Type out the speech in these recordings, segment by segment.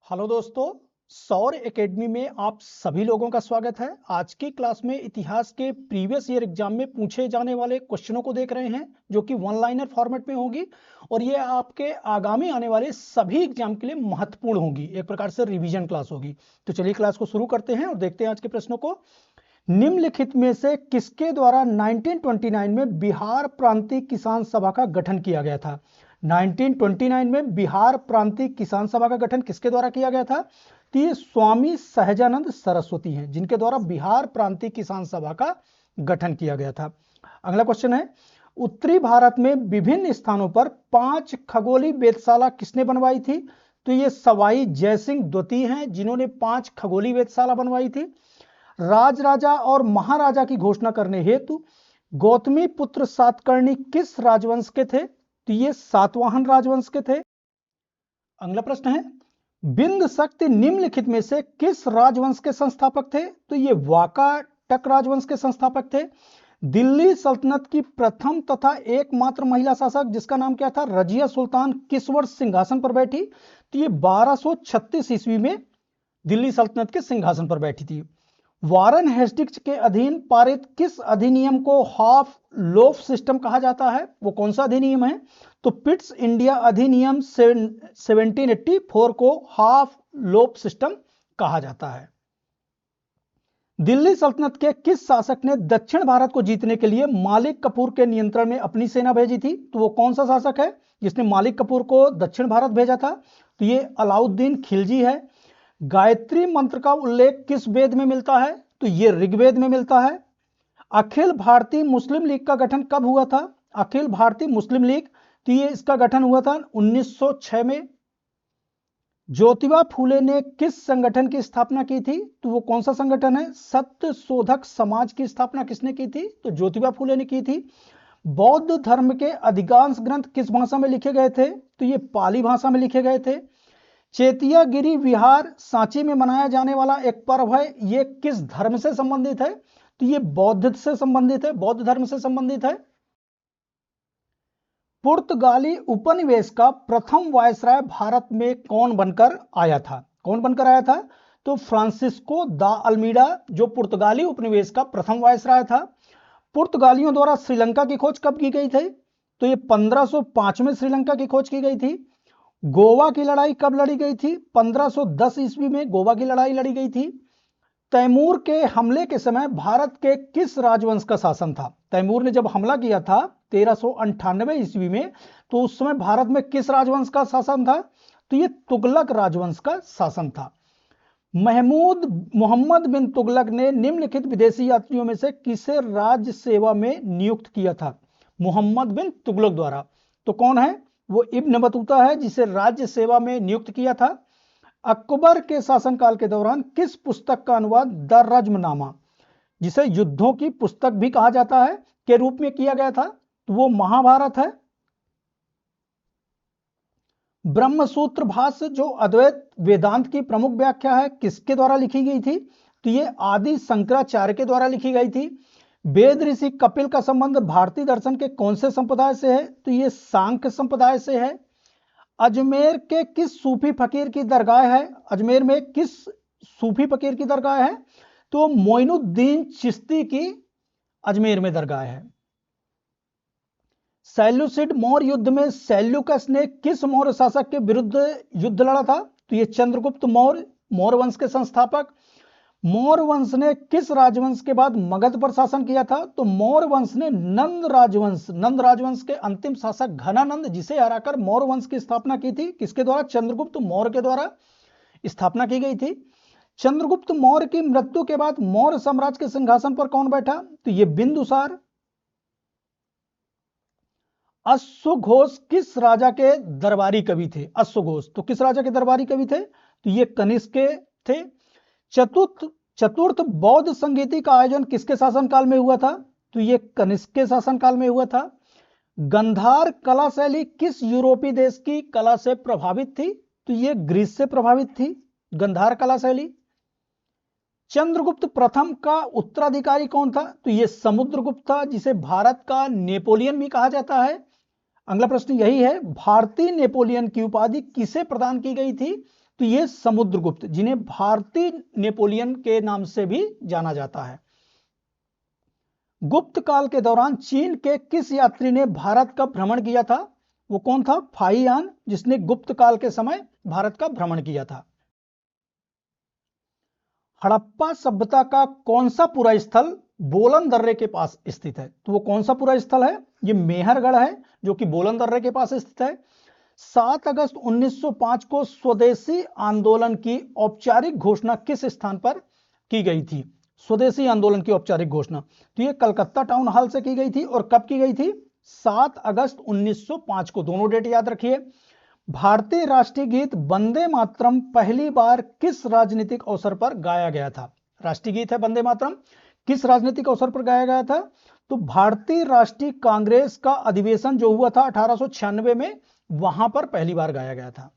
Hello दोस्तों, सौर academy में आप सभी लोगों का स्वागत है। आज की क्लास में इतिहास के प्रीवियस ईयर एग्जाम में पूछे जाने वाले क्वेश्चनों को देख रहे हैं, जो कि वन लाइनर फॉर्मेट में होगी और ये आपके आगामी आने वाले सभी एग्जाम के लिए महत्वपूर्ण होगी। एक प्रकार से रिवीजन क्लास होगी। तो चलिए क्लास को शुरू करते हैं और देखते हैं आज के प्रश्नों को। निम्नलिखित में से किसके द्वारा 1929 में बिहार प्रांतीय किसान सभा का गठन किया गया था? 1929 में बिहार प्रांतीय किसान सभा का गठन किसके द्वारा किया गया था? तो ये स्वामी सहजानंद सरस्वती हैं, जिनके द्वारा बिहार प्रांतीय किसान सभा का गठन किया गया था। अगला क्वेश्चन है, उत्तरी भारत में विभिन्न स्थानों पर 5 खगोलीय वेधशाला किसने बनवाई थी? तो ये सवाई जयसिंह द्वितीय हैं, जिन्होंने 5 खगोलीय वेधशाला बनवाई थी। राजराजा और महाराजा की घोषणा करने हेतु गौतमी पुत्र सातकर्णी किस राजवंश के थे? तो ये सातवाहन राजवंश के थे। अगला प्रश्न है, बिंद शक्ति निम्नलिखित में से किस राजवंश के संस्थापक थे? तो ये वाकाटक राजवंश के संस्थापक थे। दिल्ली सल्तनत की प्रथम तथा एकमात्र महिला शासक, जिसका नाम क्या था, रजिया सुल्तान, किस वर्ष सिंहासन पर बैठी? तो ये 1236 ईस्वी में दिल्ली सल्तनत के सिंहासन पर बैठी थी। वारन हेस्टिंग्स के अधीन पारित किस अधिनियम को हाफ लोफ सिस्टम कहा जाता है? वो कौन सा अधिनियम है? तो पिट्स इंडिया अधिनियम 1784 को हाफ लोफ सिस्टम कहा जाता है। दिल्ली सल्तनत के किस शासक ने दक्षिण भारत को जीतने के लिए मालिक कफूर के नियंत्रण में अपनी सेना भेजी थी? तो वो कौन सा शासक है जिसने मालिक कफूर को दक्षिण भारत भेजा था? तो ये अलाउद्दीन खिलजी है। गायत्री मंत्र का उल्लेख किस वेद में मिलता है? तो ये ऋग्वेद में मिलता है। अखिल भारतीय मुस्लिम लीग का गठन कब हुआ था? अखिल भारतीय मुस्लिम लीग, तो ये इसका गठन हुआ था 1906 में। ज्योतिबा फूले ने किस संगठन की स्थापना की थी? तो वो कौन सा संगठन है? सत्य शोधक समाज की स्थापना किसने की थी? तो ज्योतिबा फूले ने की थी। बौद्ध धर्म के अधिकांश ग्रंथ किस भाषा में लिखे गए थे? तो ये पाली भाषा में लिखे गए थे। चेतियागिरी विहार सांची में मनाया जाने वाला एक पर्व है, ये किस धर्म से संबंधित है? तो ये बौद्ध से संबंधित है, बौद्ध धर्म से संबंधित है। पुर्तगाली उपनिवेश का प्रथम वायसराय भारत में कौन बनकर आया था? कौन बनकर आया था? तो फ्रांसिस्को दा अल्मीडा, जो पुर्तगाली उपनिवेश का प्रथम वायसराय था। पुर्तगालियों द्वारा श्रीलंका की खोज कब की गई थी? तो ये 1505 में श्रीलंका की खोज की गई थी। गोवा की लड़ाई कब लड़ी गई थी? 1510 ईस्वी में गोवा की लड़ाई लड़ी गई थी। तैमूर के हमले के समय भारत के किस राजवंश का शासन था? तैमूर ने जब हमला किया था 1398 ईस्वी में, तो उस समय भारत में किस राजवंश का शासन था? तो ये तुगलक राजवंश का शासन था। मोहम्मद बिन तुगलक ने निम्नलिखित विदेशी यात्रियों में से किसे राज्य सेवा में नियुक्त किया था? मोहम्मद बिन तुगलक द्वारा। तो कौन है वो? इब्न बतूता है, जिसे राज्य सेवा में नियुक्त किया था। अकबर के शासनकाल के दौरान किस पुस्तक का अनुवाद द रज्मनामा, जिसे युद्धों की पुस्तक भी कहा जाता है, के रूप में किया गया था? तो वो महाभारत है। ब्रह्मसूत्र भाष्य, जो अद्वैत वेदांत की प्रमुख व्याख्या है, किसके द्वारा लिखी गई थी? तो ये आदि शंकराचार्य के द्वारा लिखी गई थी। वेद ऋषि कपिल का संबंध भारतीय दर्शन के कौन से संप्रदाय से है? तो ये सांख्य संप्रदाय से है। अजमेर के किस सूफी फकीर की दरगाह है? अजमेर में किस सूफी फकीर की दरगाह है? तो मोइनुद्दीन चिश्ती की अजमेर में दरगाह है। सैल्यूसिड मौर्य युद्ध में सैल्यूकस ने किस मौर्य शासक के विरुद्ध युद्ध लड़ा था? तो ये चंद्रगुप्त मौर्य, मौर्य वंश के संस्थापक। मौर्य वंश ने किस राजवंश के बाद मगध पर शासन किया था? तो मौर्य वंश ने नंद राजवंश के अंतिम शासक घनानंद, जिसे हराकर मौर्य वंश की स्थापना की थी। किसके द्वारा? चंद्रगुप्त मौर्य के द्वारा स्थापना की गई थी। चंद्रगुप्त मौर्य की मृत्यु के बाद मौर्य साम्राज्य के सिंहासन पर कौन बैठा? तो ये बिंदुसार। अश्वघोष किस राजा के दरबारी कवि थे? अश्वघोष तो किस राजा के दरबारी कवि थे? तो ये कनिष्क के थे। चतुर्थ बौद्ध संगीति का आयोजन किसके शासनकाल में हुआ था? तो ये कनिष्क के शासनकाल में हुआ था। गंधार कला शैली किस यूरोपीय देश की कला से प्रभावित थी? तो ये ग्रीस से प्रभावित थी, गंधार कला शैली। चंद्रगुप्त प्रथम का उत्तराधिकारी कौन था? तो ये समुद्रगुप्त था, जिसे भारत का नेपोलियन भी कहा जाता है। अगला प्रश्न यही है, भारतीय नेपोलियन की उपाधि किसे प्रदान की गई थी? तो ये समुद्रगुप्त, जिन्हें भारतीय नेपोलियन के नाम से भी जाना जाता है। गुप्त काल के दौरान चीन के किस यात्री ने भारत का भ्रमण किया था? वो कौन था? फाहियान, जिसने गुप्त काल के समय भारत का भ्रमण किया था। हड़प्पा सभ्यता का कौन सा पुरा स्थल बोलन दर्रे के पास स्थित है? तो वो कौन सा पुरा स्थल है? ये मेहरगढ़ है, जो कि बोलन दर्रे के पास स्थित है। 7 अगस्त 1905 को स्वदेशी आंदोलन की औपचारिक घोषणा किस स्थान पर की गई थी? स्वदेशी आंदोलन की औपचारिक घोषणा तो ये कलकत्ता टाउन हॉल से की गई थी। और कब की गई थी? 7 अगस्त 1905 को। दोनों डेट याद रखिए। भारतीय राष्ट्रीय गीत वंदे मातरम पहली बार किस राजनीतिक अवसर पर गाया गया था? राष्ट्रीय गीत है वंदे मातरम, किस राजनीतिक अवसर पर गाया गया था? तो भारतीय राष्ट्रीय कांग्रेस का अधिवेशन जो हुआ था 1896 में, वहां पर पहली बार गाया गया था।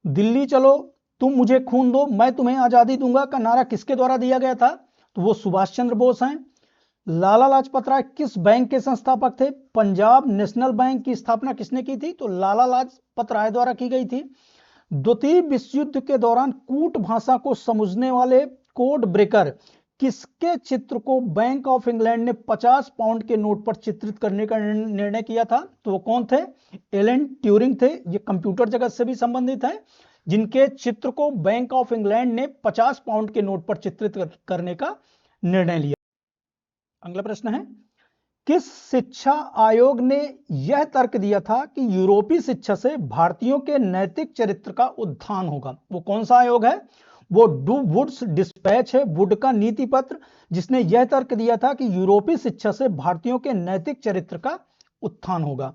दिल्ली चलो तुम मुझे खून दो मैं तुम्हें आजादी दूंगा का नारा किसके द्वारा दिया गया था? तो वो सुभाष चंद्र बोस हैं। लाला लाजपत राय किस बैंक के संस्थापक थे? पंजाब नेशनल बैंक की स्थापना किसने की थी? तो लाला लाजपत राय द्वारा की गई थी। द्वितीय विश्व युद्ध के दौरान कूट भाषा को समझने वाले कोड ब्रेकर किसके चित्र को बैंक ऑफ इंग्लैंड ने 50 पाउंड के नोट पर चित्रित करने का निर्णय किया था? तो वो कौन थे? एलन ट्यूरिंग थे। ये कंप्यूटर जगत से भी संबंधित है, जिनके चित्र को बैंक ऑफ इंग्लैंड ने 50 पाउंड के नोट पर चित्रित करने का निर्णय लिया। अगला प्रश्न है, किस शिक्षा आयोग ने यह तर्क दिया था कि यूरोपीय शिक्षा से भारतीयों के नैतिक चरित्र का उत्थान होगा? वो कौन सा आयोग है? वो डू वुड्स डिस्पैच है, वुड का नीति पत्र, जिसने यह तर्क दिया था कि यूरोपीय शिक्षा से भारतीयों के नैतिक चरित्र का उत्थान होगा।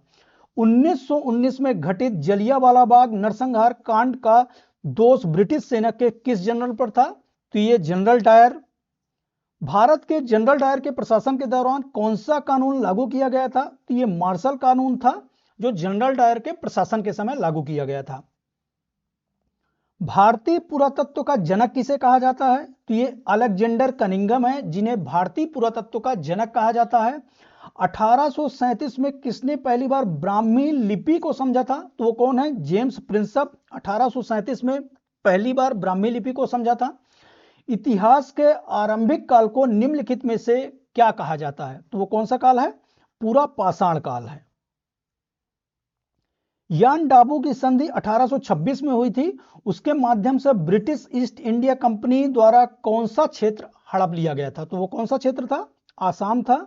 1919 में घटित जलियांवाला बाग नरसंहार कांड का दोष ब्रिटिश सेना के किस जनरल पर था? तो ये जनरल डायर। भारत के जनरल डायर के प्रशासन के दौरान कौन सा कानून लागू किया गया था? तो ये मार्शल कानून था, जो जनरल डायर के प्रशासन के समय लागू किया गया था। भारतीय पुरातत्व का जनक किसे कहा जाता है? तो ये अलेक्जेंडर कनिंघम है, जिन्हें भारतीय पुरातत्व का जनक कहा जाता है। 1837 में किसने पहली बार ब्राह्मी लिपि को समझा था? तो वो कौन है? जेम्स प्रिंसप 1837 में पहली बार ब्राह्मी लिपि को समझा था। इतिहास के आरंभिक काल को निम्नलिखित में से क्या कहा जाता है? तो वो कौन सा काल है? पूरा पाषाण काल है। यान डाबू की संधि 1826 में हुई थी। उसके माध्यम से ब्रिटिश ईस्ट इंडिया कंपनी द्वारा कौन सा क्षेत्र हड़प लिया गया था? तो वो कौन सा क्षेत्र था? आसाम था।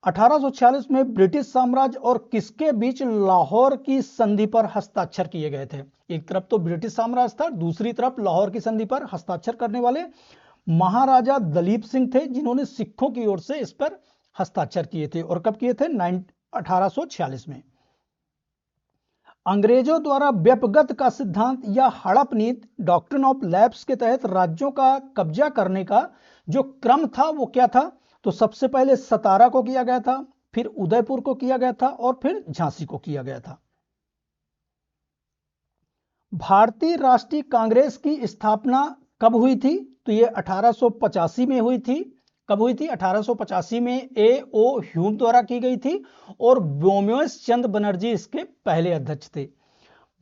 1846 में ब्रिटिश साम्राज्य और किसके बीच लाहौर की संधि पर हस्ताक्षर किए गए थे? एक तरफ तो ब्रिटिश साम्राज्य था, दूसरी तरफ लाहौर की संधि पर हस्ताक्षर करने वाले महाराजा दलीप सिंह थे, जिन्होंने सिखों की ओर से इस पर हस्ताक्षर किए थे। और कब किए थे? 1846 में। अंग्रेजों द्वारा व्यपगत का सिद्धांत या हड़प नीति डॉक्ट्रिन ऑफ लैप्स के तहत राज्यों का कब्जा करने का जो क्रम था वो क्या था? तो सबसे पहले सतारा को किया गया था, फिर उदयपुर को किया गया था और फिर झांसी को किया गया था। भारतीय राष्ट्रीय कांग्रेस की स्थापना कब हुई थी? तो ये 1885 में हुई थी। कब हुई थी? 1885 में A.O. ह्यूम द्वारा की गई थी और व्योमकेश चंद्र बनर्जी इसके पहले अध्यक्ष थे।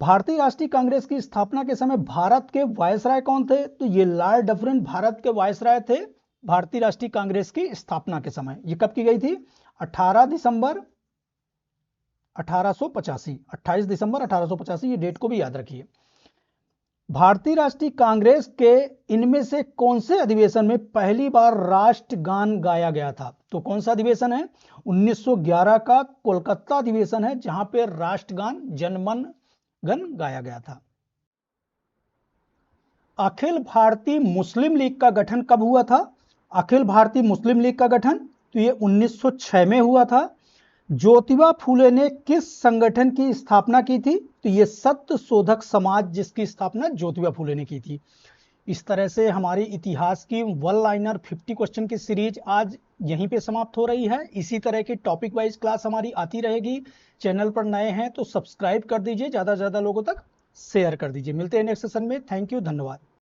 भारतीय राष्ट्रीय कांग्रेस की स्थापना के समय भारत के वायसराय कौन थे? तो ये लॉर्ड डफरिन भारत के वायसराय थे भारतीय राष्ट्रीय कांग्रेस की स्थापना के समय। ये कब की गई थी? 18 दिसंबर 1885, 28 दिसंबर 1885। ये डेट को भी याद रखिए। भारतीय राष्ट्रीय कांग्रेस के इनमें से कौन से अधिवेशन में पहली बार राष्ट्रगान गाया गया था? तो कौन सा अधिवेशन है? 1911 का कोलकाता अधिवेशन है, जहां पे राष्ट्रगान जनमन गण गाया गया था। अखिल भारतीय मुस्लिम लीग का गठन कब हुआ था? अखिल भारतीय मुस्लिम लीग का गठन तो ये 1906 में हुआ था। ज्योतिबा फूले ने किस संगठन की स्थापना की थी? तो ये सत्य शोधक समाज, जिसकी स्थापना ज्योतिबा फूले ने की थी। इस तरह से हमारी इतिहास की वन लाइनर 50 क्वेश्चन की सीरीज आज यहीं पे समाप्त हो रही है। इसी तरह की टॉपिक वाइज क्लास हमारी आती रहेगी। चैनल पर नए हैं तो सब्सक्राइब कर दीजिए, ज़्यादा से ज़्यादा लोगों तक शेयर कर दीजिए। मिलते हैं नेक्स्ट सेशन में। थैंक यू, धन्यवाद।